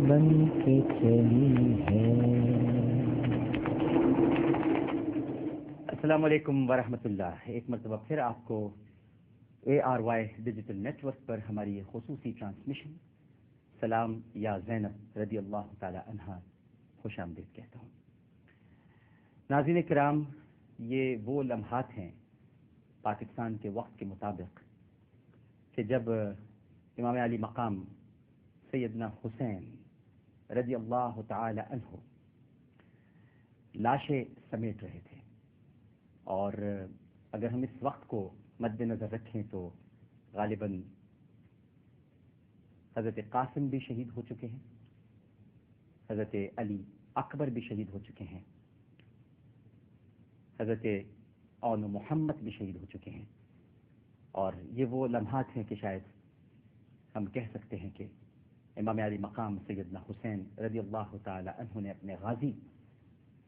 बन के चली है। अस्सलाम वालेकुम वरहमतुल्लाह। एक मरतबा फिर आपको ARY डिजिटल नेटवर्क पर हमारी ये खुसूसी ट्रांसमिशन सलाम या ज़ैनब रदी अल्लाह ताला अन्हा खुश आमदीद कहता हूँ। नाज़रीन किराम, ये वो लम्हात हैं पाकिस्तान के वक्त के मुताबिक कि जब इमाम अली मकाम सैयदना हुसैन रदी अल्लाह ताला अन्हु लाशें समेट रहे थे। और अगर हम इस वक्त को मद्देनज़र रखें तो गालिबन हज़रत कासिम भी शहीद हो चुके हैं, हज़रत अली अकबर भी शहीद हो चुके हैं, हज़रत औन मोहम्मद भी शहीद हो चुके हैं। और ये वो लम्हात हैं कि शायद हम कह सकते हैं कि इमाम अली मकाम सैयदना हुसैन रदी अल्लाह ताला अन्हु ने अपने गाजी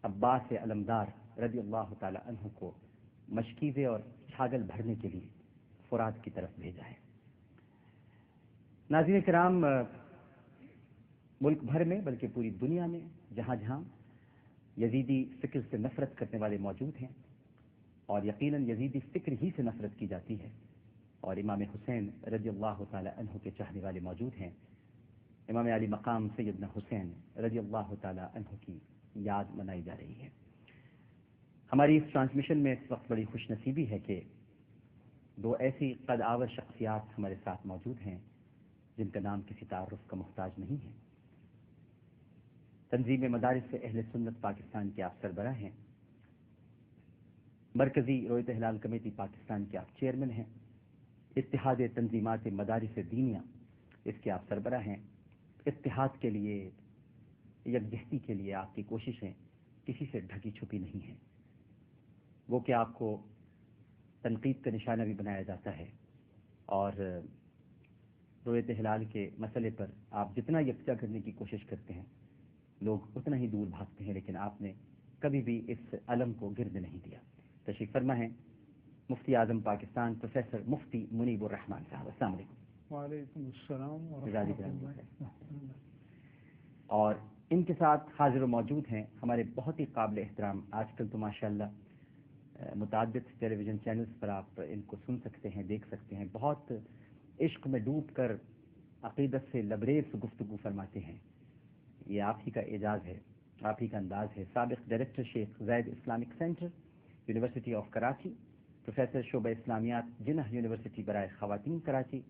अब्बास अलमदार रदी अल्लाह ताला अन्हु को मशकीज़े और छागल भरने के लिए फुरात की तरफ भेजा है। नाज़रीन किराम, मुल्क भर में बल्कि पूरी दुनिया में जहाँ जहाँ यजीदी फ़िक्र से नफ़रत करने वाले मौजूद हैं, और यकीनन यजीदी फ़िक्र ही से नफ़रत की जाती है, और इमाम हुसैन रज़ी अल्लाह ताला अन्हु के चाहने वाले मौजूद हैं, इमाम अली मकाम सैयदना हुसैन रज़ी अल्लाह ताला अन्हु की याद मनाई जा रही है। हमारी इस ट्रांसमिशन में इस वक्त बड़ी खुशनसीबी है कि दो ऐसी कद आवर शख्सियात हमारे साथ मौजूद हैं जिनका नाम किसी तारुफ का मोहताज नहीं है। तंजीम मदारिस अहले सुन्नत पाकिस्तान के आप सरबराह हैं, मरकज़ी रोयत हिलाल कमेटी पाकिस्तान के आप चेयरमैन हैं, इत्तिहाद तंजीमात मदारिस दीनिया इसके आप सरबराह हैं। इत्तिहाद के लिए, यकजहती के लिए आपकी कोशिशें किसी से ढकी छुपी नहीं हैं। वो कि आपको तनकीद का निशाना भी बनाया जाता है, और रोयत हिलाल के मसले पर आप जितना यकजा करने की कोशिश करते हैं लोग उतना ही दूर भागते हैं, लेकिन आपने कभी भी इस अलम को गिरने नहीं दिया। तशरीफ फरमा है मुफ्ती आज़म पाकिस्तान प्रोफेसर मुफ्ती मुनीबुर रहमान साहब। अस्सलाम वालेकुम। वालेकुम अस्सलाम व रहमतुल्लाह। और इनके साथ हाजिर मौजूद हैं हमारे बहुत ही काबिल एहतराम, आजकल तो माशाअल्लाह मुताद्दिद टेलीविज़न चैनल्स पर आप इनको सुन सकते हैं, देख सकते हैं, बहुत इश्क में डूब कर अक़ीदत से लबरेज गुफ्तगू फरमाते हैं। ये आप ही का एजाज़ है, आप ही का अंदाज़ है। साबिक़ director Sheikh Zayed Islamic centre university of Karachi, professor शोबा इस्लामियात जिन्ह यूनिवर्सिटी बराए ख़वातीन कराची,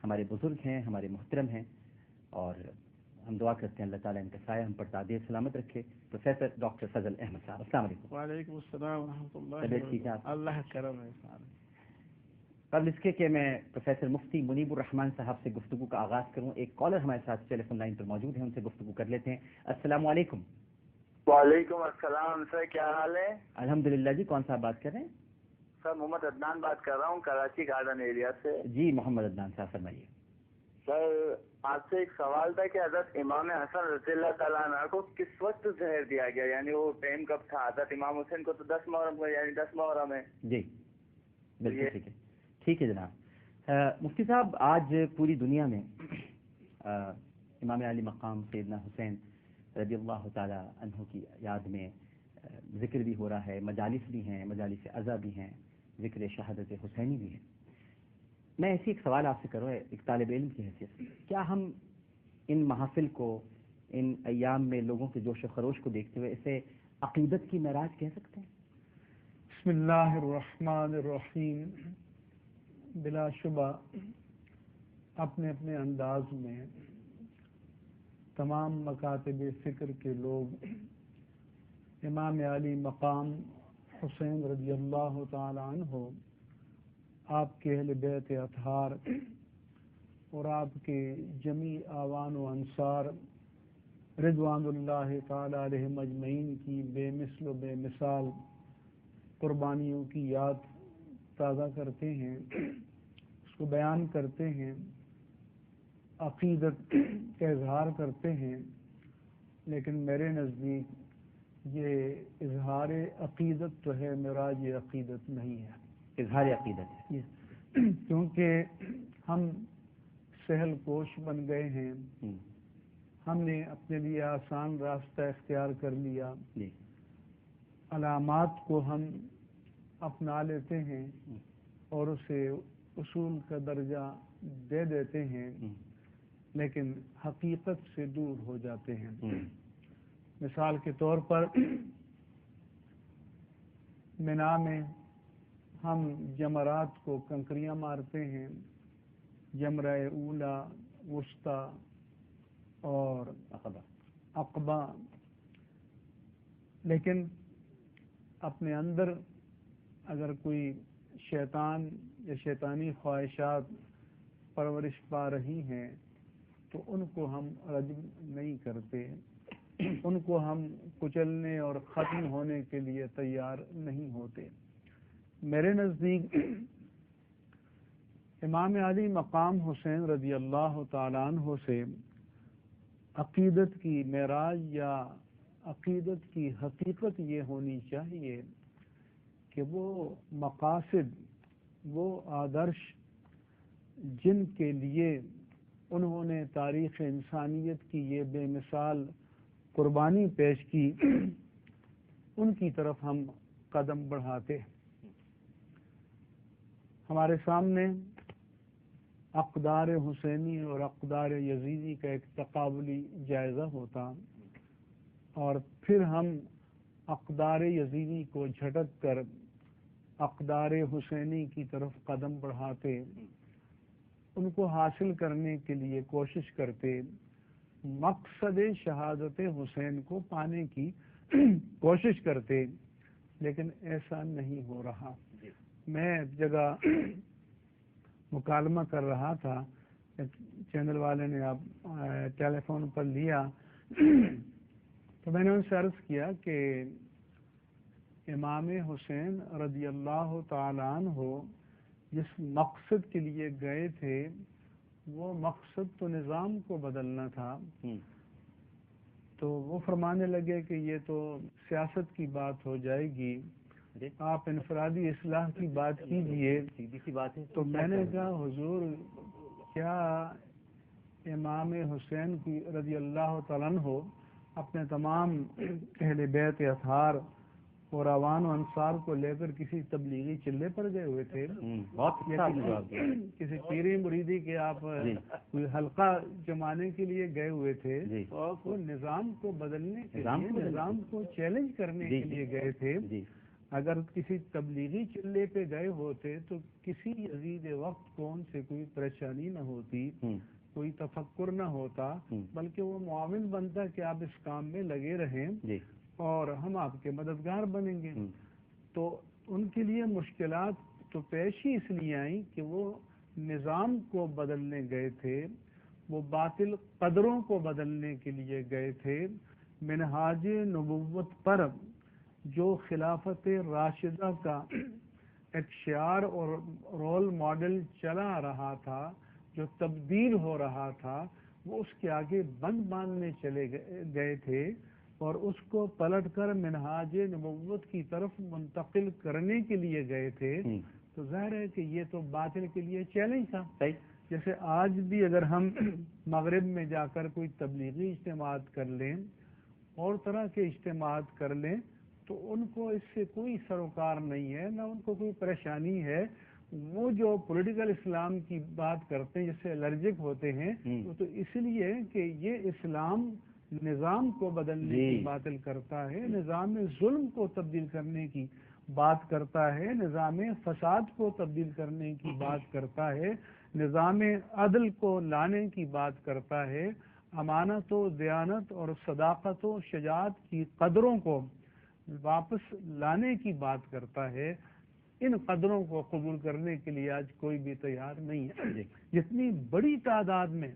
हमारे बुज़ुर्ग हैं, हमारे मोहतरम हैं, और हम दुआ करते हैं अल्लाह ताला इनका साया हम पर तादीर सलामत रखे। प्रोफेसर डॉक्टर फजल अहमद साहब, अस्सलाम वालेकुम। वालेकुम अस्सलाम व रहमतुल्लाह। तबीयत ठीक है आपकी? अल्लाह करम है सारे। कबल इसके कि मैं प्रोफेसर मुफ्ती मुनीबुर रहमान साहब से गुफ्तगू का आगाज़ करूँ, एक कॉलर हमारे साथ टेलीफोन लाइन पर मौजूद है, उनसे गुफ्तगू कर लेते हैं। अस्सलाम वालेकुम। वालेकुम अस्सलाम सर, क्या हाल है? अल्हम्दुलिल्लाह जी। कौन साहब बात कर रहे हैं? सर मोहम्मद अदनान बात कर रहा हूँ कराची गार्डन एरिया से। जी मोहम्मद अदनान साहब फरमाइए। सर आपसे एक सवाल था कि हज़रत इमाम हसन रज़ियल्लाहु ताला अन्हु को किस वक्त जहर दिया गया, यानी वो टाइम कब था? हज़रत इमाम हुसैन को तो 10 मुहर्रम को, यानी 10 मुहर्रम है। जी बिल्कुल ठीक है, ठीक है जनाब। मुफ्ती साहब, आज पूरी दुनिया में इमाम अली मकाम सैयदना हुसैन रज़ी अल्लाह ताला अन्हु की याद में ज़िक्र भी हो रहा है, मजालिस भी हैं, मजालिस अज़ा भी हैं, ज़िक्र शहादत हुसैनी भी है। मैं ऐसी एक सवाल आपसे करूँ एक तालिब इल्म की हैसियत से, क्या हम इन महफिल को, इन अय्याम में लोगों के जोश खरोश को देखते हुए इसे अक़ीदत की महराज कह सकते हैं? बिस्मिल्लाहिर्रहमानिर्रहीम। बिलाशुबा अपने अपने अंदाज में तमाम मकातब फ़िक्र के लोग इमाम अली मकाम हुसैन रज़ी अल्लाह ताला अन्हु, आपके अहले बैत अतहार और आपके जमी आवान व अंसार रिज़वानुल्लाह ताला अलैहिम अजमईन की बेमिसल बेमिसाल कुर्बानियों की याद ताज़ा करते हैं, उसको बयान करते हैं, अक़ीदत का इजहार करते हैं। लेकिन मेरे नज़दीक ये इजहार अक़ीदत तो है, मेराज ये अक़ीदत नहीं है। इजहार अक़ीदत है, क्योंकि हम सहल कोश बन गए हैं, ہم نے اپنے لیے آسان راستہ اختیار کر لیا، جی علامات کو ہم اپنا لیتے ہیں اور اسے اصول کا درجہ دے دیتے ہیں، لیکن حقیقت سے دور ہو جاتے ہیں۔ مثال کے طور پر منا میں ہم جمرات کو کنکریاں مارتے ہیں، جمرہ اولا، وسطی اور عقبہ، لیکن اپنے اندر اگر کوئی شیطان یا شیطانی خواہشات پرورش پا رہی ہیں تو ان کو ہم رجم نہیں کرتے، ان کو ہم کچلنے اور ختم ہونے کے لیے تیار نہیں ہوتے۔ میرے نزدیک امام علی مقام حسین رضی اللہ تعالیٰ عنہ سے عقیدت کی معراج یا عقیدت کی حقیقت یہ ہونی چاہیے کہ وہ مقاصد، وہ آدرش جن کے لیے انہوں نے تاریخ انسانیت کی یہ بے مثال قربانی پیش کی، ان کی طرف ہم قدم بڑھاتے۔ ہمارے سامنے اقدار حسینی اور اقدار یزیدی کا ایک تقابلی جائزہ ہوتا، اور پھر ہم اقدار یزیدی کو جھٹک کر اقدار حسینی کی طرف قدم بڑھاتے، ان کو حاصل کرنے کے لیے کوشش کرتے، مقصد شہادت حسین کو پانے کی کوشش کرتے، لیکن ایسا نہیں ہو رہا۔ میں ایک جگہ مکالمہ کر رہا تھا، چینل والے نے آپ ٹیلی فون پر لیا تو میں نے ان سے عرض کیا کہ امام حسین رضی اللہ تعالیٰ عنہ جس مقصد کے لیے گئے تھے وہ مقصد تو نظام کو بدلنا تھا، تو وہ فرمانے لگے کہ یہ تو سیاست کی بات ہو جائے گی، آپ انفرادی اصلاح کی بات کیجئے۔ سیدھی سی بات ہے۔ تو میں نے کہا حضور، کیا امام حسین کی رضی اللہ تعالیٰ عنہ اپنے تمام اہل بیت اطہار اور اوان و انصار کو لے کر کسی تبلیغی چلے پر گئے ہوئے تھے؟ بہت یا کسی پیری مریدی کے آپ کوئی حلقہ جمانے کے لیے گئے ہوئے تھے؟ وہ نظام کو بدلنے کے لیے، نظام کو چیلنج کرنے کے لیے گئے تھے۔ اگر کسی تبلیغی چلے پہ گئے ہوتے تو کسی یزید وقت کو ان سے کوئی پریشانی نہ ہوتی، کوئی تفکر نہ ہوتا، بلکہ وہ معاون بنتا کہ آپ اس کام میں لگے رہیں اور ہم آپ کے مددگار بنیں گے۔ تو ان کے لیے مشکلات تو پیش ہی اس لیے آئیں کہ وہ نظام کو بدلنے گئے تھے، وہ باطل قدروں کو بدلنے کے لیے گئے تھے۔ منہاج نبوت پر جو خلافت راشدہ کا ایک شعار اور رول ماڈل چلا رہا تھا، جو تبدیل ہو رہا تھا، وہ اس کے آگے بند باندھنے چلے گئے تھے اور اس کو پلٹ کر منہاج نبوت کی طرف منتقل کرنے کے لیے گئے تھے۔ تو ظاہر ہے کہ یہ تو باطل کے لیے چیلنج تھا۔ جیسے آج بھی اگر ہم مغرب میں جا کر کوئی تبلیغی اجتماعات کر لیں اور طرح کے اجتماعات کر لیں تو ان کو اس سے کوئی سروکار نہیں ہے، نہ ان کو کوئی پریشانی ہے۔ وہ جو پولیٹیکل اسلام کی بات کرتے ہیں، جس سے الرجک ہوتے ہیں، وہ تو اس لیے کہ یہ اسلام نظام کو بدلنے کی باطل کرتا ہے، نظام ظلم کو تبدیل کرنے کی بات کرتا ہے، نظام فساد کو تبدیل کرنے کی بات کرتا ہے، نظام عدل کو لانے کی بات کرتا ہے، امانت و دیانت اور صداقت و شجاعت کی قدروں کو واپس لانے کی بات کرتا ہے۔ ان قدروں کو قبول کرنے کے لیے آج کوئی بھی تیار نہیں ہے۔ جتنی بڑی تعداد میں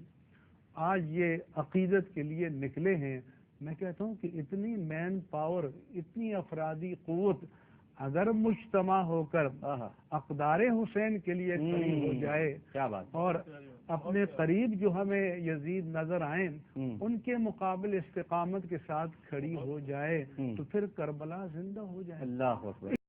آج یہ عقیدت کے لیے نکلے ہیں، میں کہتا ہوں کہ اتنی مین پاور، اتنی افرادی قوت اگر مجتمع ہو کر اقدار حسین کے لیے کھڑی ہو جائے، کیا بات، اور اپنے قریب جو ہمیں یزید نظر آئیں ان کے مقابل استقامت کے ساتھ کھڑی ہو جائے، تو پھر کربلا زندہ ہو جائے۔ اللہ اکبر۔